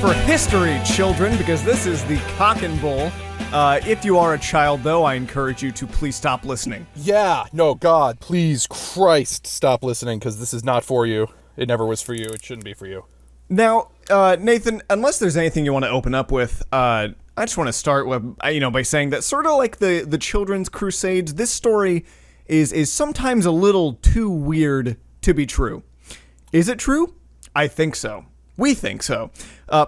for history, children, because this is the Cock and Bull. If you are a child, though, I encourage you to please stop listening. Yeah, no, God, please, Christ, stop listening, because this is not for you. It never was for you. It shouldn't be for you. Now, Nathan, unless there's anything you want to open up with, I just want to start with, by saying that sort of like the Children's Crusades, this story is sometimes a little too weird to be true. Is it true? I think so. We think so.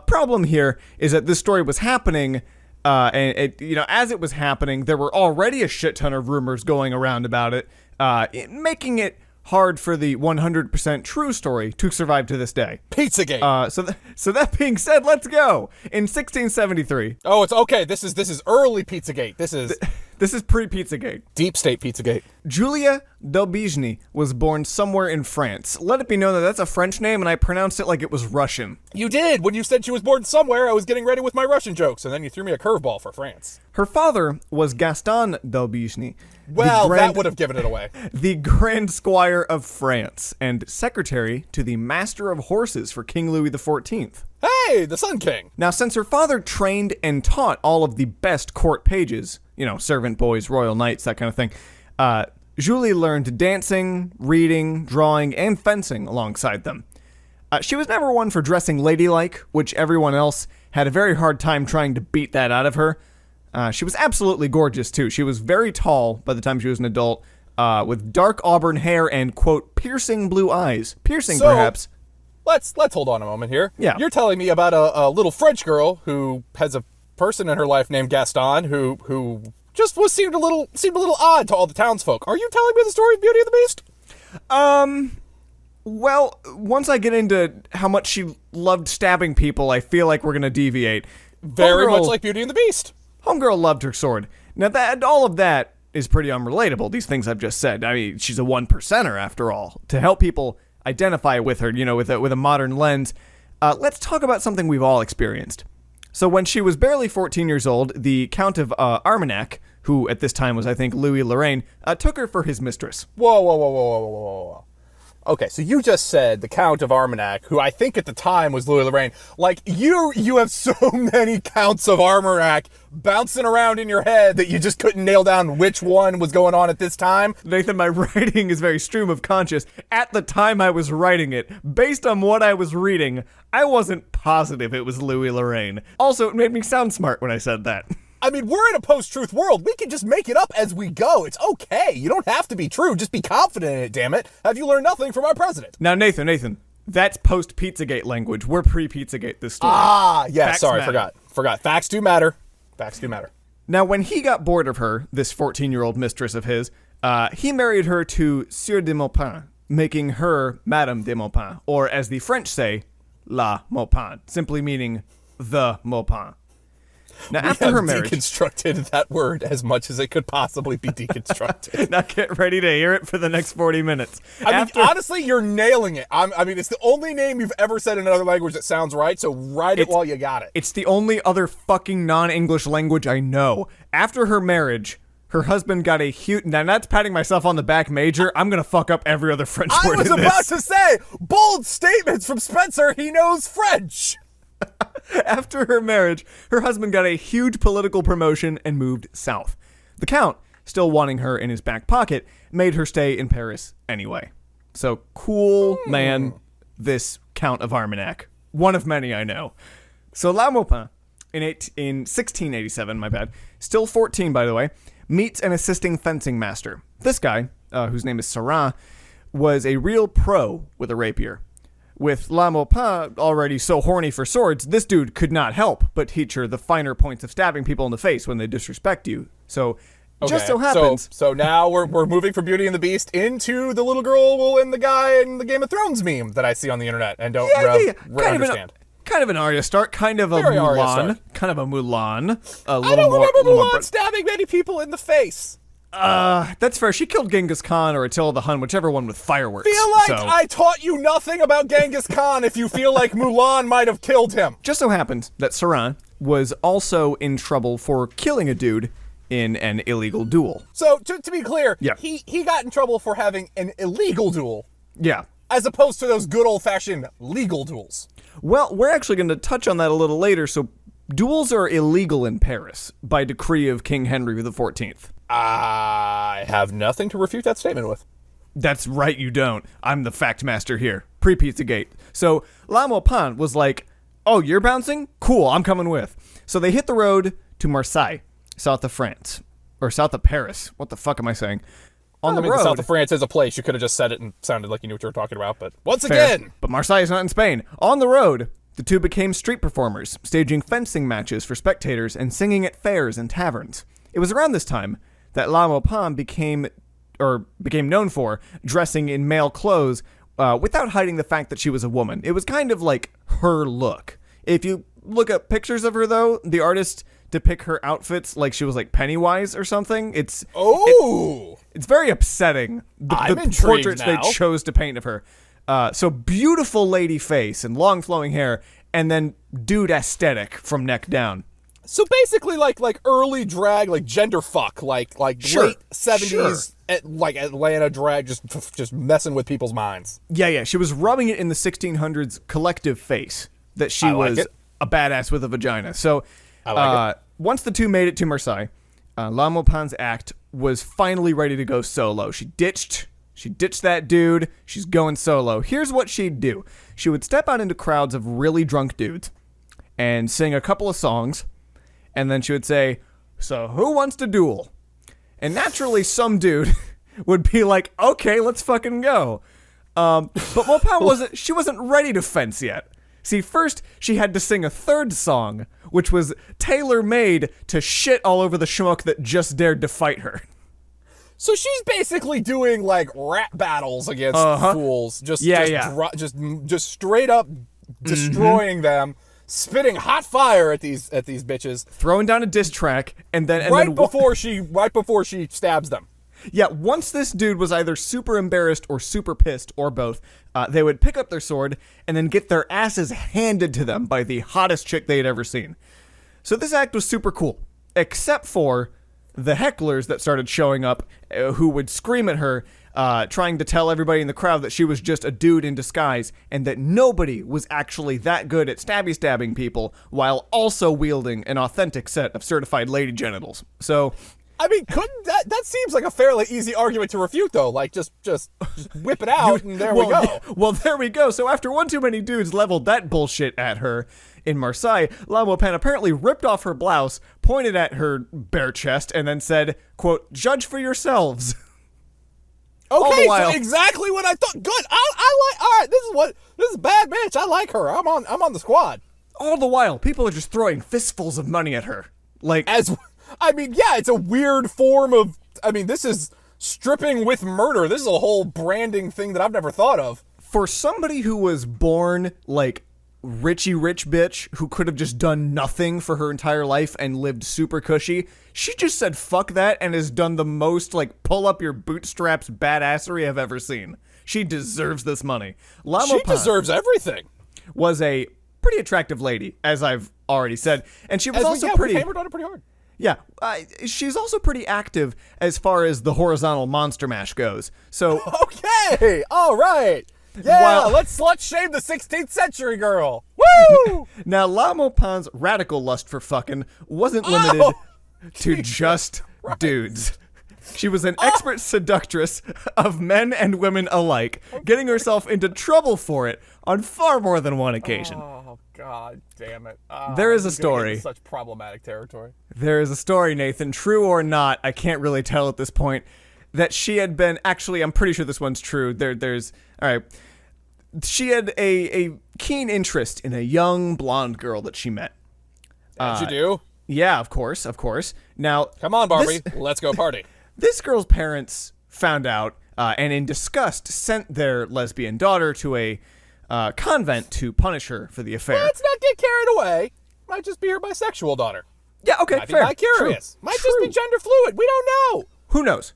Problem here is that this story was happening, as it was happening, there were already a shit ton of rumors going around about it, making it hard for the 100% true story to survive to this day. Pizzagate. So that being said, let's go. In 1673. Oh, it's okay. This is early Pizzagate. This is pre-Pizzagate. Deep state Pizzagate. Julia d'Aubigny was born somewhere in France. Let it be known that that's a French name, and I pronounced it like it was Russian. You did. When you said she was born somewhere, I was getting ready with my Russian jokes, and then you threw me a curveball for France. Her father was Gaston d'Aubigny. Well, that would have given it away. The Grand Squire of France and secretary to the Master of Horses for King Louis XIV. Hey, the Sun King. Now, since her father trained and taught all of the best court pages, servant boys, royal knights, that kind of thing, Julie learned dancing, reading, drawing, and fencing alongside them. She was never one for dressing ladylike, which everyone else had a very hard time trying to beat that out of her. She was absolutely gorgeous, too. She was very tall by the time she was an adult, with dark auburn hair and, quote, piercing blue eyes. Piercing, perhaps. Let's hold on a moment here. Yeah. You're telling me about a little French girl who has a person in her life named Gaston who just seemed a little odd to all the townsfolk. Are you telling me the story of Beauty and the Beast? Well, once I get into how much she loved stabbing people, I feel like we're gonna deviate. Very much like Beauty and the Beast. Homegirl loved her sword. Now, all of that is pretty unrelatable, these things I've just said. I mean, she's a one percenter, after all. To help people identify with her, with a modern lens, let's talk about something we've all experienced. So when she was barely 14 years old, the Count of Armagnac, who at this time was, I think, Louis Lorraine, took her for his mistress. Whoa. Okay, so you just said the Count of Armagnac, who I think at the time was Louis Lorraine. Like, you have so many Counts of Armagnac bouncing around in your head that you just couldn't nail down which one was going on at this time. Nathan, my writing is very stream of conscious. At the time I was writing it, based on what I was reading, I wasn't positive it was Louis Lorraine. Also, it made me sound smart when I said that. I mean, we're in a post-truth world. We can just make it up as we go. It's okay. You don't have to be true. Just be confident in it, damn it. Have you learned nothing from our president? Now, Nathan, that's post-Pizzagate language. We're pre-Pizzagate this story. Yeah, Facts sorry, matter. forgot. Facts do matter. Now, when he got bored of her, this 14-year-old mistress of his, he married her to Sieur de Maupin, making her Madame de Maupin, or as the French say, La Maupin, simply meaning the Maupin. Now, after her marriage, deconstructed that word as much as it could possibly be deconstructed. Now get ready to hear it for the next 40 minutes. Honestly, you're nailing it. I mean, it's the only name you've ever said in another language that sounds right, so write it while you got it. It's the only other fucking non-English language I know. After her marriage, her husband got a huge... Now, that's patting myself on the back major. I'm going to fuck up every other French word in this. I was about to say, bold statements from Spencer. He knows French. After her marriage, her husband got a huge political promotion and moved south. The Count, still wanting her in his back pocket, made her stay in Paris anyway. So, cool man, this Count of Armagnac. One of many I know. So, La Maupin, in 1687, still 14 by the way, meets an assisting fencing master. This guy, whose name is Sarah, was a real pro with a rapier. With La Maupin already so horny for swords, this dude could not help but teach her the finer points of stabbing people in the face when they disrespect you. So, just so happens... So now we're moving from Beauty and the Beast into the little girl and the guy in the Game of Thrones meme that I see on the internet and don't understand. Kind of an Arya Stark, kind of a Mulan. Kind of a Mulan. I don't remember Mulan stabbing many people in the face. That's fair. She killed Genghis Khan or Attila the Hun, whichever one with fireworks. Feel like I taught you nothing about Genghis Khan if you feel like Mulan might have killed him. Just so happens that Saran was also in trouble for killing a dude in an illegal duel. So, to be clear, yeah. he got in trouble for having an illegal duel. Yeah. as opposed to those good old-fashioned legal duels. Well, we're actually going to touch on that a little later. So duels are illegal in Paris by decree of King Henry XIV. I have nothing to refute that statement with. That's right, you don't. I'm the fact master here. Pre-Pizzagate. So La Maupin was like, oh, you're bouncing? Cool, I'm coming with. So they hit the road to Marseille, south of France. Or south of Paris. What the fuck am I saying? On the road. South of France is a place. You could have just said it and sounded like you knew what you were talking about. But once Fair. again. But Marseille is not in Spain. On the road, the two became street performers, staging fencing matches for spectators and singing at fairs and taverns. It was around this time that La Maupin became known for dressing in male clothes without hiding the fact that she was a woman. It was kind of like her look. If you look at pictures of her, though, the artist depict her outfits like she was like Pennywise or something. It's very upsetting. The portraits now. they chose to paint of her. So beautiful lady face and long flowing hair, and then dude aesthetic from neck down. So basically, like early drag, like gender fuck, like Sure. late 70s, like Atlanta drag, just messing with people's minds. Yeah. She was rubbing it in the 1600s collective face that she was a badass with a vagina. So I like it. Once the two made it to Marseille, La Maupin's act was finally ready to go solo. She ditched that dude. She's going solo. Here's what she'd do. She would step out into crowds of really drunk dudes and sing a couple of songs. And then she would say, so who wants to duel? And naturally, some dude would be like, okay, let's fucking go. But Maupin wasn't ready to fence yet. See, first, she had to sing a third song, which was tailor-made to shit all over the schmuck that just dared to fight her. So she's basically doing like rap battles against fools, just straight up destroying them, spitting hot fire at these bitches, throwing down a diss track, and then before she stabs them. Yeah, once this dude was either super embarrassed or super pissed, or both, they would pick up their sword and then get their asses handed to them by the hottest chick they had ever seen. So this act was super cool, except for the hecklers that started showing up who would scream at her, trying to tell everybody in the crowd that she was just a dude in disguise and that nobody was actually that good at stabbing people while also wielding an authentic set of certified lady genitals. So I mean, couldn't that seems like a fairly easy argument to refute, though. Like, just whip it out, and there we go. Well, there we go. So after one too many dudes leveled that bullshit at her in Marseille, La Maupin apparently ripped off her blouse, pointed at her bare chest, and then said, quote, "Judge for yourselves." Okay, so exactly what I thought. Good. I like. All right, this is a bad bitch. I like her. I'm on the squad. All the while, people are just throwing fistfuls of money at her. It's a weird form of. I mean, this is stripping with murder. This is a whole branding thing that I've never thought of. For somebody who was born like rich bitch who could have just done nothing for her entire life and lived super cushy, she just said fuck that and has done the most like pull up your bootstraps badassery I've ever seen. She deserves this money. She deserves everything. Was a pretty attractive lady, as I've already said, and she was pretty. We hammered on it pretty hard. Yeah, she's also pretty active as far as the horizontal monster mash goes. So okay, all right, yeah, let's slut shame the 16th century girl. Woo! Now, La Maupin's radical lust for fucking wasn't limited to just dudes. She was an expert seductress of men and women alike, getting herself into trouble for it on far more than one occasion. Oh, God damn it. There is a story. Such problematic territory. There is a story, Nathan, true or not, I can't really tell at this point, that she had been, actually, I'm pretty sure this one's true. There's, all right. She had a keen interest in a young blonde girl that she met. Did you do? Yeah, of course. Now, come on, Barbie, let's go party. This girl's parents found out and in disgust sent their lesbian daughter to a convent to punish her for the affair. Let's not get carried away. Might just be her bisexual daughter. Yeah, okay, Might fair. Be bi-curious. Might just be gender fluid. We don't know. Who knows?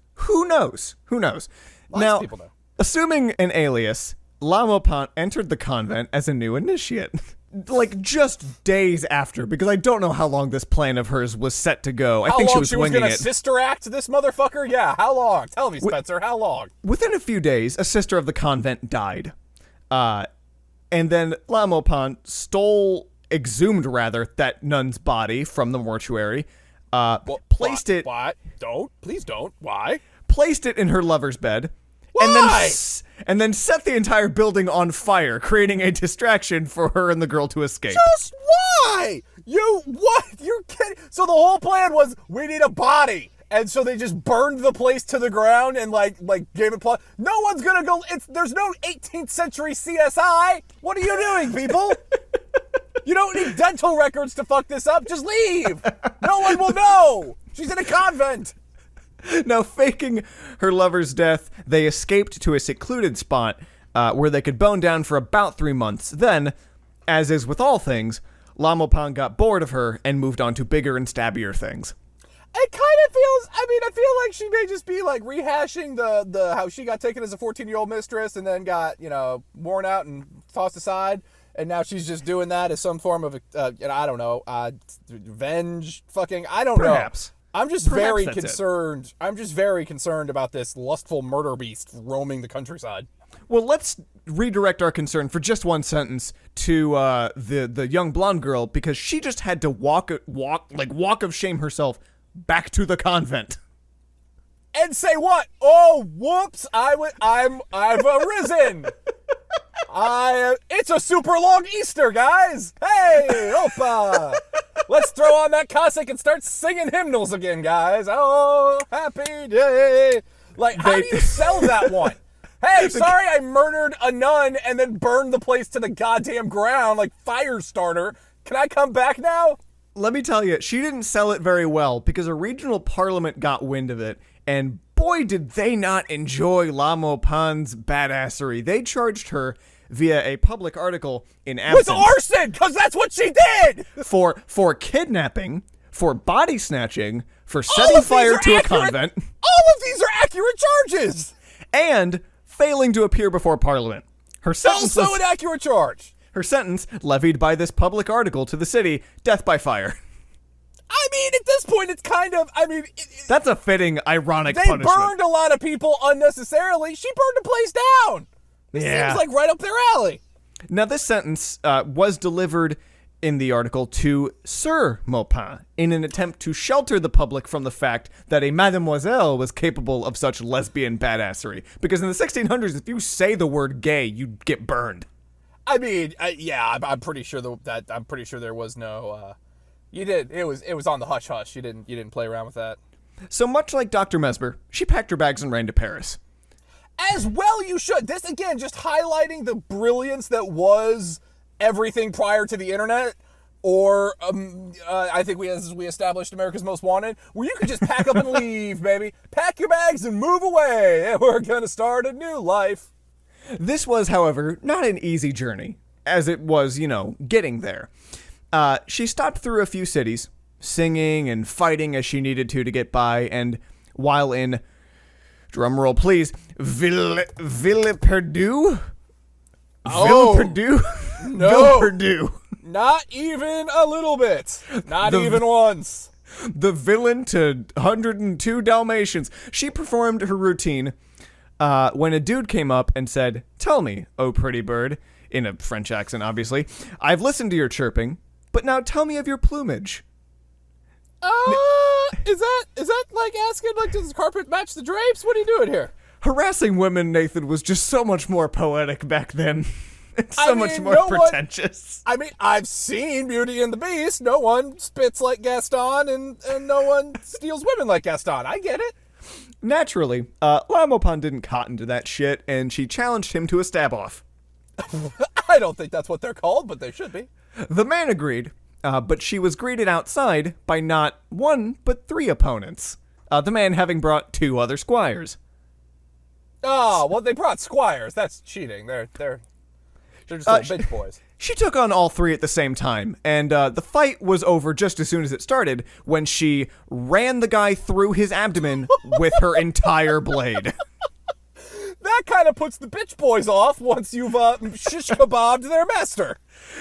Lots Now, of people know. Assuming an alias, La Maupin entered the convent as a new initiate. Like, just days after, because I don't know how long this plan of hers was set to go. I think she was winging gonna it. Sister act this motherfucker? Yeah, how long? Tell me, Spencer, how long? Within a few days, a sister of the convent died. And then La Maupin exhumed that nun's body from the mortuary, placed it. Why? Please don't. Why? Placed it in her lover's bed. Why? And then set the entire building on fire, creating a distraction for her and the girl to escape. Just why? What? You're kidding? So the whole plan was, we need a body. And so they just burned the place to the ground and like gave it plot. No one's gonna go. There's no 18th century CSI. What are you doing, people? You don't need dental records to fuck this up. Just leave. No one will know. She's in a convent. Now, faking her lover's death, they escaped to a secluded spot where they could bone down for about 3 months. Then, as is with all things, La Maupin got bored of her and moved on to bigger and stabbier things. It kind of feels, I feel like she may just be like rehashing the how she got taken as a 14-year-old mistress and then got, worn out and tossed aside. And now she's just doing that as some form of, I don't know, revenge, fucking, I don't Perhaps. know. I'm just very concerned. I'm just very concerned about this lustful murder beast roaming the countryside. Well, let's redirect our concern for just one sentence to the young blonde girl, because she just had to walk of shame herself back to the convent. And say what? Oh, whoops! I've arisen. It's a super long Easter, guys. Hey, opa! Let's throw on that cassock and start singing hymnals again, guys. Oh, happy day! Like, how do you sell that one? Hey, sorry, I murdered a nun and then burned the place to the goddamn ground like fire starter. Can I come back now? Let me tell you, she didn't sell it very well because a regional parliament got wind of it, and boy did they not enjoy La Maupin's badassery. They charged her via a public article in absence. With arson, because that's what she did! For kidnapping, for body snatching, for setting fire to a convent. All of these are accurate charges! And failing to appear before Parliament. Her sentence also an accurate charge. Her sentence, levied by this public article to the city, death by fire. I mean, at this point, it's kind of, that's a fitting, ironic punishment. They burned a lot of people unnecessarily. She burned the place down. This seems like right up their alley. Now, this sentence was delivered in the article to Sir Maupin in an attempt to shelter the public from the fact that a mademoiselle was capable of such lesbian badassery. Because in the 1600s, if you say the word gay, you'd get burned. I mean, I'm pretty sure I'm pretty sure there was no. It was on the hush hush. You didn't play around with that. So much like Dr. Mesmer, she packed her bags and ran to Paris. As well, you should. This again, just highlighting the brilliance that was everything prior to the internet, or I think we established America's Most Wanted, where you could just pack up and leave, baby. Pack your bags and move away, and we're gonna start a new life. This was, however, not an easy journey, as it was, getting there. She stopped through a few cities, singing and fighting as she needed to get by, and while in, drumroll please, Villeperdue? Oh, Villeperdue? No. Villeperdue. Not even a little bit. Not even once. The villain to 102 Dalmatians. She performed her routine when a dude came up and said, "Tell me, oh pretty bird," in a French accent, obviously, "I've listened to your chirping, but now tell me of your plumage." Is that like asking, like, does the carpet match the drapes? What are you doing here? Harassing women, Nathan, was just so much more poetic back then. It's so much more pretentious. I've seen Beauty and the Beast. No one spits like Gaston, and no one steals women like Gaston. I get it. Naturally, La Maupin didn't cotton to that shit, and she challenged him to a stab-off. I don't think that's what they're called, but they should be. The man agreed, but she was greeted outside by not one, but 3 opponents. The man having brought 2 other squires. Oh, well, they brought squires. That's cheating. They're just little bitch boys. She took on all 3 at the same time, and the fight was over just as soon as it started when she ran the guy through his abdomen with her entire blade. That kind of puts the bitch boys off once you've shish kebabbed their master.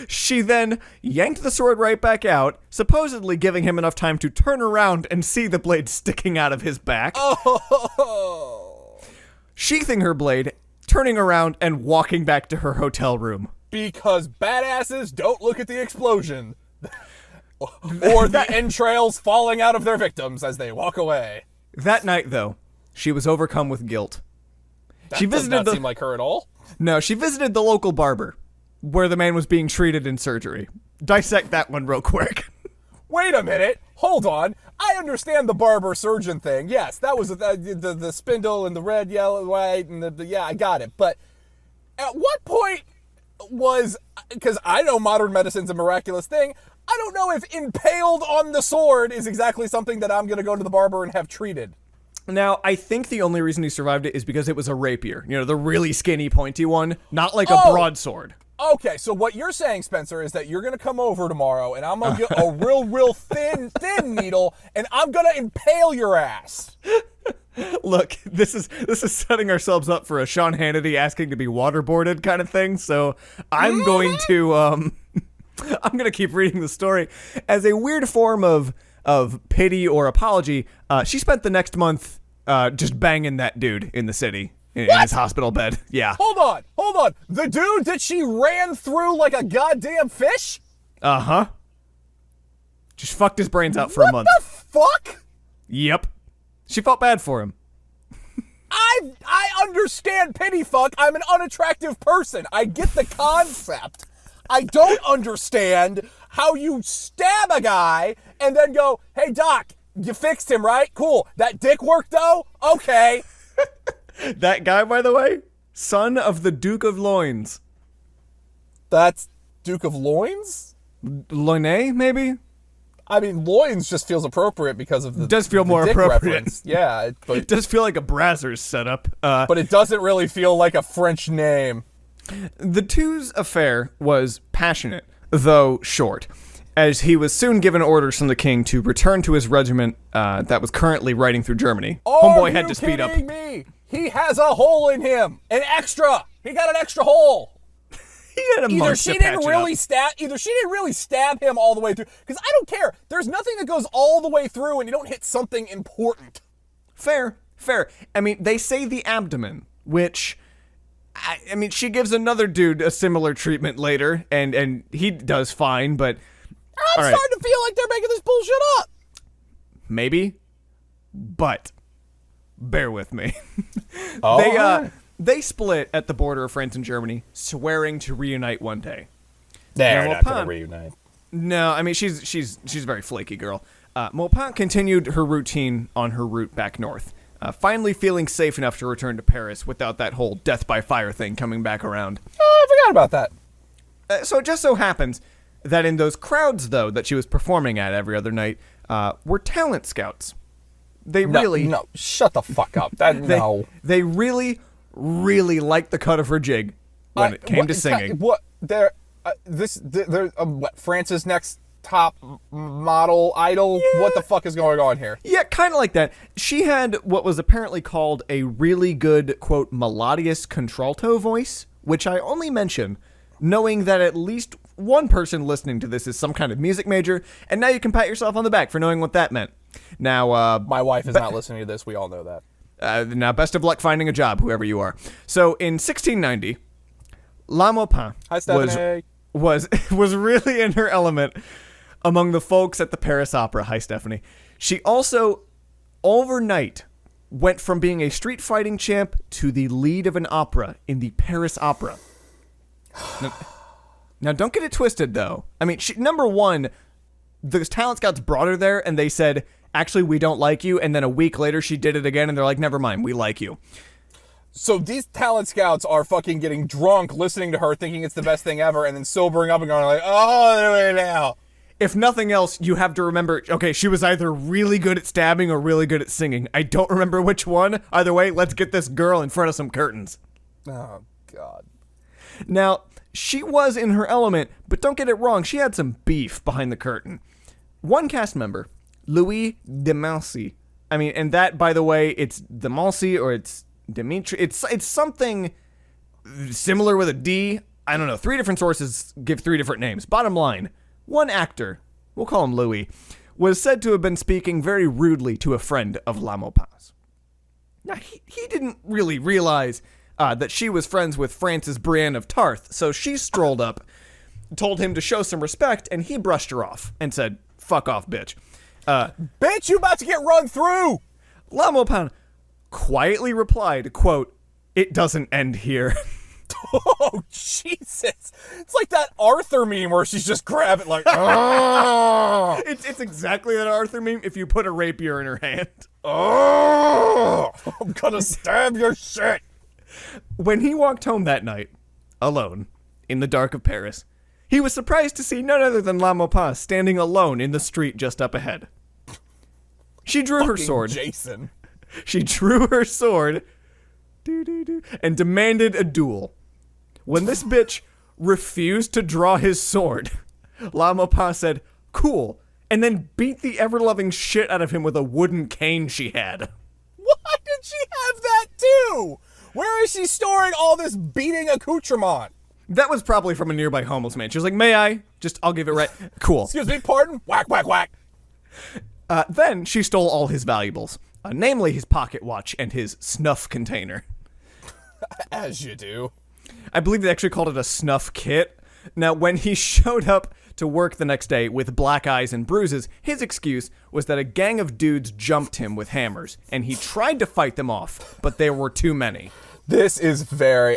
She then yanked the sword right back out, supposedly giving him enough time to turn around and see the blade sticking out of his back. Oh. Sheathing her blade, turning around and walking back to her hotel room. Because badasses don't look at the explosion. Or the entrails falling out of their victims as they walk away. That night, though, she was overcome with guilt. That does not seem like her at all. No, she visited the local barber, where the man was being treated in surgery. Dissect that one real quick. Wait a minute. Hold on. I understand the barber surgeon thing. Yes, that was the spindle and the red, yellow, white, and yeah, I got it. But at what point was, because I know modern medicine's a miraculous thing, I don't know if impaled on the sword is exactly something that I'm going to go to the barber and have treated. Now, I think the only reason he survived it is because it was a rapier. You know, the really skinny, pointy one, not like a broadsword. Okay, so what you're saying, Spencer, is that you're going to come over tomorrow and I'm going to get a real thin needle and I'm going to impale your ass. Look, this is setting ourselves up for a Sean Hannity asking to be waterboarded kind of thing. So I'm going to I'm going to keep reading the story as a weird form of pity or apology. She spent the next month just banging that dude in the city in his hospital bed. Yeah. Hold on. The dude that she ran through like a goddamn fish? Uh-huh. Just fucked his brains out for a month. What the fuck? Yep. She felt bad for him. I understand pity fuck. I'm an unattractive person. I get the concept. I don't understand how you stab a guy and then go, hey, doc, you fixed him, right? Cool. That dick worked, though? Okay. That guy, by the way, son of the Duke of Loins. That's Duke of Loins? Loinet, maybe? I mean, loins just feels appropriate because of the does feel the more dick appropriate. Reference. Yeah, but it does feel like a Brazzers setup. But it doesn't really feel like a French name. The two's affair was passionate, though short, as he was soon given orders from the king to return to his regiment that was currently riding through Germany. Homeboy had to speed up. Me? He has a hole in him, an extra. He got an extra hole. He had a Either she didn't really stab him all the way through. Because I don't care. There's nothing that goes all the way through and you don't hit something important. Fair. I mean, they say the abdomen, which, I mean, she gives another dude a similar treatment later, and he does fine, but... I'm starting to feel like they're making this bullshit up. Maybe, but bear with me. They split at the border of France and Germany, swearing to reunite one day. They're not going to reunite. No, I mean, she's a very flaky girl. Maupin continued her routine on her route back north, finally feeling safe enough to return to Paris without that whole death by fire thing coming back around. Oh, I forgot about that. So it just so happens that in those crowds, though, that she was performing at every other night, were talent scouts. No, shut the fuck up. They really liked the cut of her jig when it came to singing. France's next top model idol? Yeah. What the fuck is going on here? Yeah, kind of like that. She had what was apparently called a really good, quote, melodious contralto voice, which I only mention knowing that at least one person listening to this is some kind of music major, and now you can pat yourself on the back for knowing what that meant. Now, my wife is not listening to this. We all know that. Now, best of luck finding a job, whoever you are. So, in 1690, La Maupin was really in her element among the folks at the Paris Opera. Hi, Stephanie. She also, overnight, went from being a street fighting champ to the lead of an opera in the Paris Opera. Now, don't get it twisted, though. I mean, number one, the talent scouts brought her there, and they said, actually, we don't like you. And then a week later, she did it again, and they're like, never mind, we like you. So these talent scouts are fucking getting drunk, listening to her, thinking it's the best thing ever, and then sobering up and going like, oh, wait now. If nothing else, you have to remember, okay, she was either really good at stabbing or really good at singing. I don't remember which one. Either way, let's get this girl in front of some curtains. Oh, God. Now, she was in her element, but don't get it wrong, she had some beef behind the curtain. One cast member, Louis de Malcy. I mean, and that, by the way, it's de Malcy or it's Dimitri. It's something similar with a D. I don't know. 3 different sources give 3 different names. Bottom line, one actor, we'll call him Louis, was said to have been speaking very rudely to a friend of La Maupin's. Now, he didn't really realize that she was friends with Frances Brienne of Tarth, so she strolled up, told him to show some respect, and he brushed her off and said, "Fuck off, bitch." Bitch, you about to get run through! La Maupin quietly replied, quote, "It doesn't end here." Oh, Jesus. It's like that Arthur meme where she's just grabbing like, oh, It's exactly that Arthur meme if you put a rapier in her hand. oh, I'm gonna stab your shit. When he walked home that night, alone, in the dark of Paris, he was surprised to see none other than La Maupin standing alone in the street just up ahead. She drew her sword. Jason. She drew her sword and demanded a duel. When this bitch refused to draw his sword, La Maupin said, "Cool," and then beat the ever-loving shit out of him with a wooden cane she had. Why did she have that too? Where is she storing all this beating accoutrement? That was probably from a nearby homeless man. She was like, "May I? I'll give it right." Cool. Excuse me, pardon? Whack, whack, whack. Then she stole all his valuables, namely his pocket watch and his snuff container. As you do. I believe they actually called it a snuff kit. Now, when he showed up to work the next day with black eyes and bruises, his excuse was that a gang of dudes jumped him with hammers, and he tried to fight them off, but there were too many. This is very,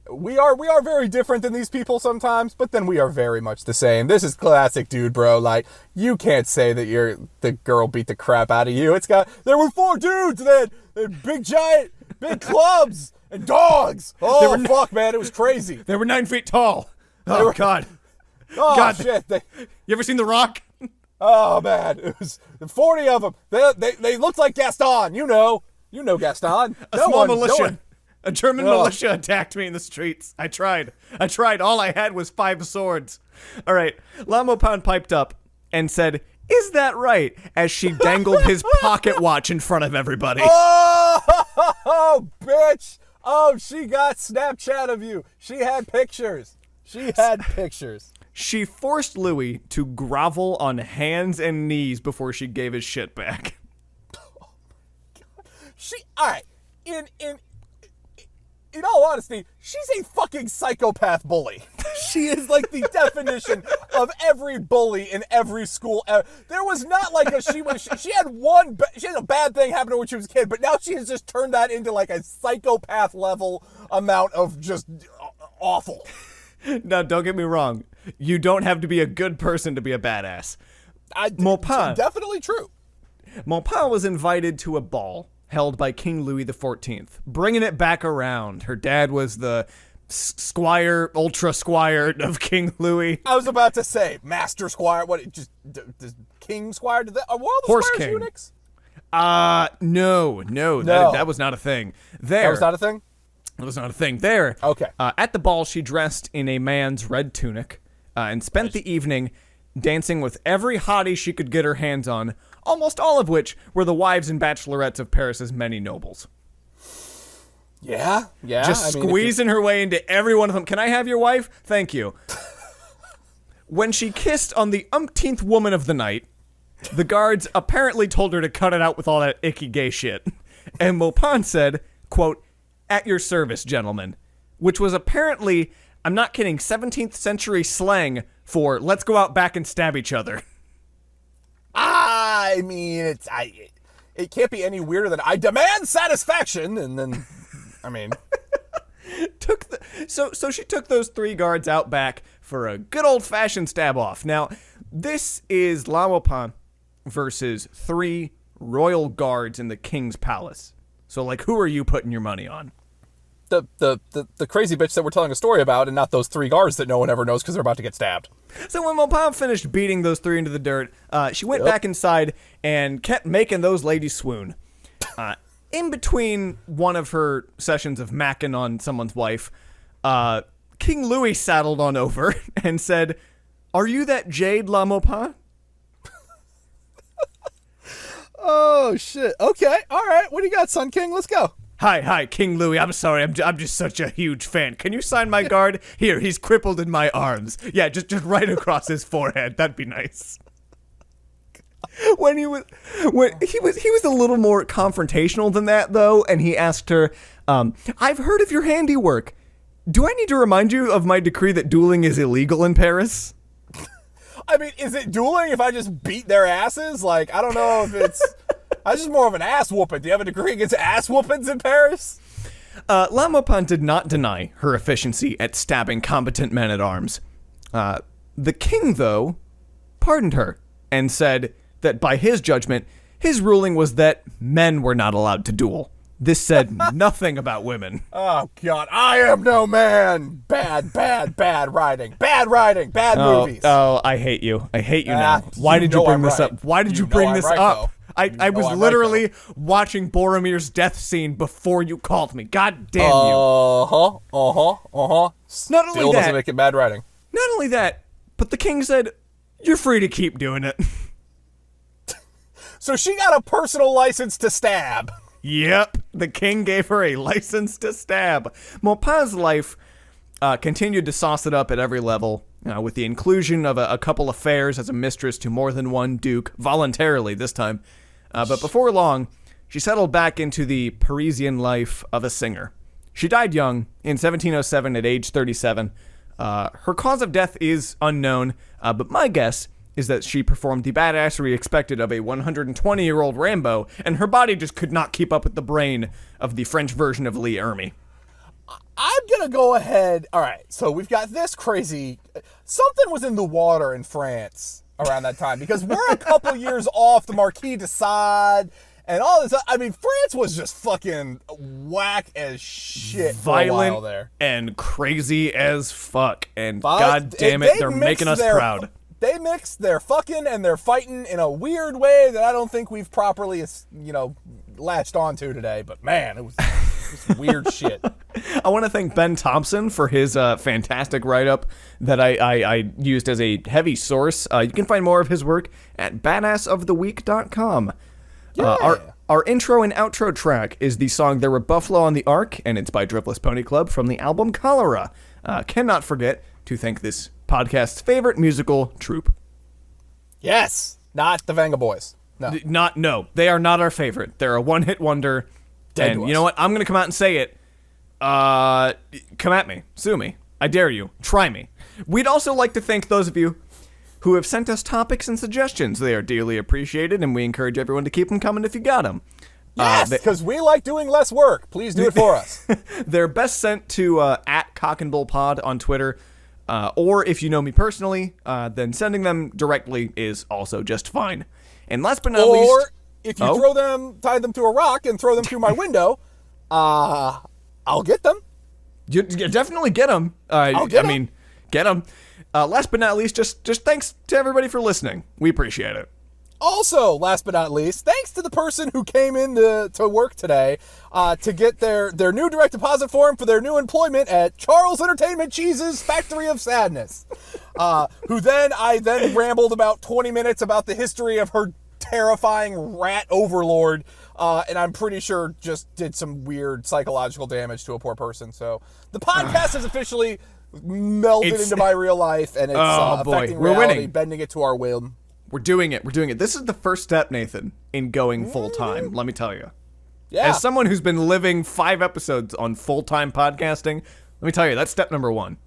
we are very different than these people sometimes, but then we are very much the same. This is classic dude, bro. Like, you can't say that the girl beat the crap out of you. There were 4 dudes that had big clubs and dogs. Oh, fuck, man. It was crazy. They were 9 feet tall. Oh, God. Oh, God. shit. You ever seen The Rock? Oh, man. It was 40 of them. They looked like Gaston. You know Gaston. A small militia. A German militia attacked me in the streets. I tried. All I had was 5 swords. All right. La Maupin piped up and said, "Is that right?" as she dangled his pocket watch in front of everybody. Oh, bitch. Oh, she got Snapchat of you. She had pictures. She forced Louis to grovel on hands and knees before she gave his shit back. Oh my God. All right. In all honesty, she's a fucking psychopath bully. She is like the definition of every bully in every school. There was not like she had a bad thing happen to her when she was a kid, but now she has just turned that into like a psychopath level amount of just awful. Now, don't get me wrong. You don't have to be a good person to be a badass. Maupin. Definitely true. Maupin was invited to a ball held by King Louis XIV, bringing it back around. Her dad was the ultra squire of King Louis. I was about to say, master squire, does king squire, are all the Horse squires king. eunuchs? No. That was not a thing. That was not a thing? It was not a thing. There. Okay. At the ball, she dressed in a man's red tunic and spent the evening dancing with every hottie she could get her hands on, almost all of which were the wives and bachelorettes of Paris's many nobles. Yeah. Just squeezing her way into every one of them. "Can I have your wife? Thank you." When she kissed on the umpteenth woman of the night, the guards apparently told her to cut it out with all that icky gay shit. And Maupin said, quote, "At your service, gentlemen," which was apparently, I'm not kidding, 17th century slang for "let's go out back and stab each other." I mean, it can't be any weirder than "I demand satisfaction," and then, I mean, So she took those 3 guards out back for a good old-fashioned stab-off. Now, this is La Maupin versus 3 royal guards in the king's palace. So, like, who are you putting your money on? the crazy bitch that we're telling a story about, and not those 3 guards that no one ever knows because they're about to get stabbed. So when Maupin finished beating those 3 into the dirt, she went back inside and kept making those ladies swoon. In between one of her sessions of macking on someone's wife, King Louis saddled on over and said, "Are you that Jade, La Maupin?" Oh, shit. Okay. All right. What do you got, Sun King? Let's go. Hi, King Louis. I'm sorry. I'm just such a huge fan. Can you sign my guard? Here, he's crippled in my arms. Yeah, just right across his forehead. That'd be nice. When he was a little more confrontational than that, though, and he asked her, I've heard of your handiwork. Do I need to remind you of my decree that dueling is illegal in Paris? I mean, is it dueling if I just beat their asses? Like, I don't know if it's... I was just more of an ass whooping. Do you have a decree against ass whoopings in Paris? La Maupin did not deny her efficiency at stabbing competent men-at-arms. The king, though, pardoned her and said that by his judgment, his ruling was that men were not allowed to duel. This said nothing about women. Oh, God. I am no man. Bad writing. Bad movies. Oh, I hate you. I hate you now. Why did you bring this up? Why did you bring this up? I was literally watching Boromir's death scene before you called me. God damn you. Not only Still that- doesn't make it bad writing. Not only that, but the king said, you're free to keep doing it. So she got a personal license to stab. Yep, the king gave her a license to stab. Maupin's life continued to sauce it up at every level, with the inclusion of a couple affairs as a mistress to more than one duke, voluntarily this time. But before long, she settled back into the Parisian life of a singer. She died young, in 1707 at age 37. Her cause of death is unknown, but my guess is that she performed the badassery expected of a 120-year-old Rambo, and her body just could not keep up with the brain of the French version of Lee Ermey. I'm going to go ahead. All right, so we've got this crazy... Something was in the water in France around that time, because we're a couple years off the Marquis de Sade and all this. I mean, France was just fucking whack as shit for a while there. And crazy as fuck. And god damn it, they're making us proud. They mixed their fucking and their fighting in a weird way that I don't think we've properly, latched onto today. But man, it was weird shit. I want to thank Ben Thompson for his fantastic write-up that I used as a heavy source. You can find more of his work at badassoftheweek.com. Yeah. Our intro and outro track is the song There Were Buffalo on the Ark, and it's by Driftless Pony Club from the album Cholera. Cannot forget to thank this podcast's favorite musical troupe. Yes, not the Venga Boys. No. No, they are not our favorite. They're a one-hit wonder. Dead And to you us. know what? I'm going to come out and say it. Come at me. Sue me. I dare you. Try me. We'd also like to thank those of you who have sent us topics and suggestions. They are dearly appreciated, and we encourage everyone to keep them coming if you got them. Yes, because we like doing less work. Please do it for us. They're best sent to at Cock and Bull Pod on Twitter. Or if you know me personally, then sending them directly is also just fine. And last but not least... Or if you tie them to a rock and throw them through my window, I'll get them. You definitely get them. Get them. Last but not least, just thanks to everybody for listening. We appreciate it. Also, last but not least, thanks to the person who came in to work today to get their new direct deposit form for their new employment at Charles Entertainment Cheese's Factory of Sadness. I then rambled about 20 minutes about the history of her terrifying rat overlord, and I'm pretty sure just did some weird psychological damage to a poor person. So the podcast is officially melded into my real life, and it's affecting We're reality, winning. bending it to our whim. We're doing it. This is the first step, Nathan, in going full-time, let me tell you. Yeah. As someone who's been living 5 episodes on full-time podcasting, let me tell you, that's step number 1.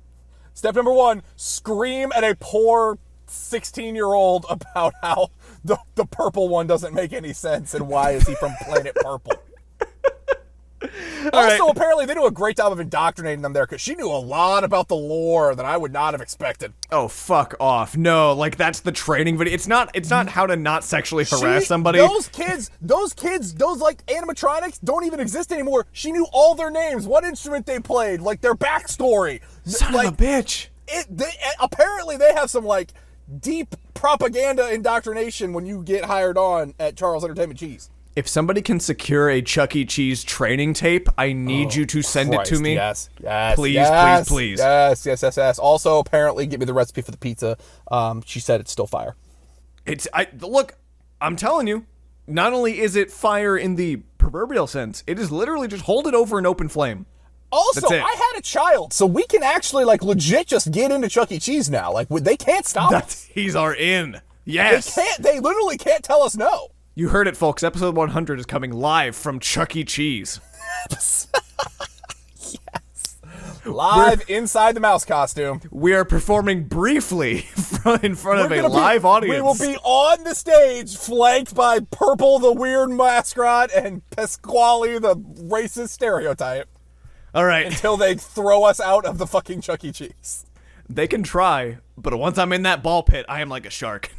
Step number 1, scream at a poor 16-year-old about how the purple one doesn't make any sense and why is he from planet Purple. Also, apparently, they do a great job of indoctrinating them there because she knew a lot about the lore that I would not have expected. Oh, fuck off. No, like, that's the training video. It's not how to not sexually harass somebody. Those kids, like, animatronics don't even exist anymore. She knew all their names, what instrument they played, like, their backstory. Son of a bitch. Apparently, they have some, like, deep propaganda indoctrination when you get hired on at Charles Entertainment Cheese. If somebody can secure a Chuck E. Cheese training tape, I need you to send it to me. Yes. Please. Yes. Also, apparently, get me the recipe for the pizza. She said it's still fire. Look, I'm telling you, not only is it fire in the proverbial sense, it is literally just hold it over an open flame. Also, I had a child, so we can actually, like, legit just get into Chuck E. Cheese now. Like, they can't stop us. He's our in. Yes. They literally can't tell us no. You heard it, folks. Episode 100 is coming live from Chuck E. Cheese. Live inside the mouse costume. We are performing briefly in front of a live audience. We will be on the stage, flanked by Purple, the weird mascot, and Pasquale, the racist stereotype. All right. Until they throw us out of the fucking Chuck E. Cheese. They can try, but once I'm in that ball pit, I am like a shark.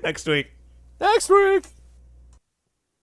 Next week. Next week.